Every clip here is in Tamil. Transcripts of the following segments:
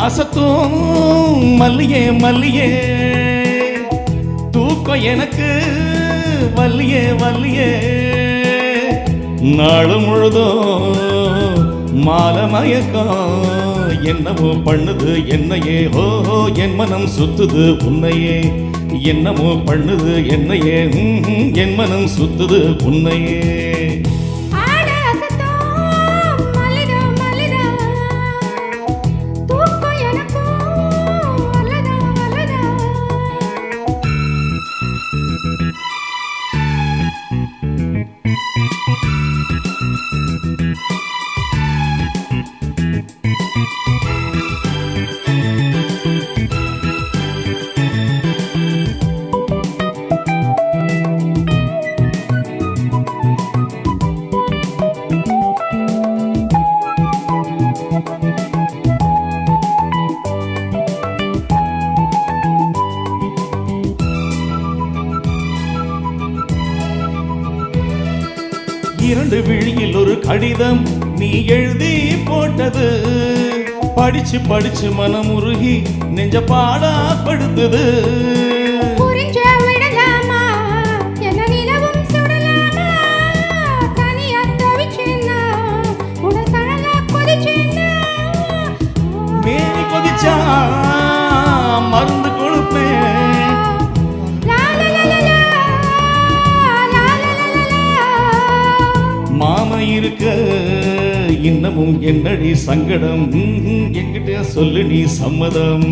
அசத்தும் மல்லியே மல்லியே தூக்கம் எனக்கு வல்லியே வல்லியே நாளு முழுதும் மாலை மயக்கம் என்னவோ பண்ணுது என்னையே ஓஹோ என் மனம் சுத்துது உன்னையே என்னமோ பண்ணுது என்னையே என் மனம் சுத்துது உன்னையே இரண்டு விழியில் ஒரு கடிதம் நீ எழுதி போட்டது படிச்சு படிச்சு மனம் உருகி நெஞ்ச பாடா படுத்தது மேனி கொதிச்சா மருந்து கொடுப்பேன் மாமா இருக்க இன்னமும் என்னடி சங்கடம் என்கிட்ட சொல்லு நீ சம்மதம்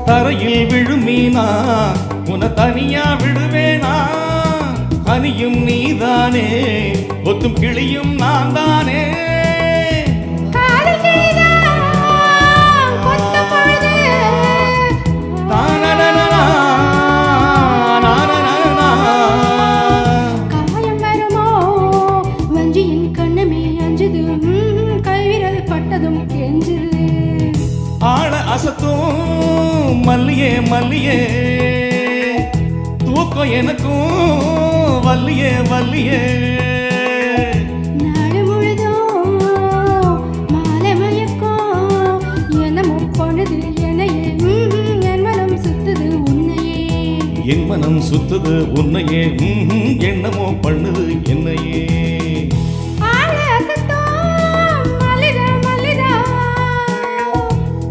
தரையில் விழும் மீனா உன தனியா விடுவேனா அணியும் நீதானே ஒத்தும் கிளியும் நான் தானே அசத்தும் மல்லியே மல்லியே தூக்கம் எனக்கும் வல்லியே வல்லியே நாடு முழுதும் மாலை மயக்கம் என்னமோ பண்ணுது என்னையே என் மனம் சுத்துது உன்னையே என் மனம் சுத்துது உன்னையே என்னமோ பண்ணுது என்னையே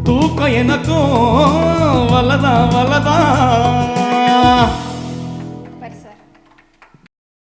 தூக்கம் எனக்கும் வல்லதான் வல்லதான்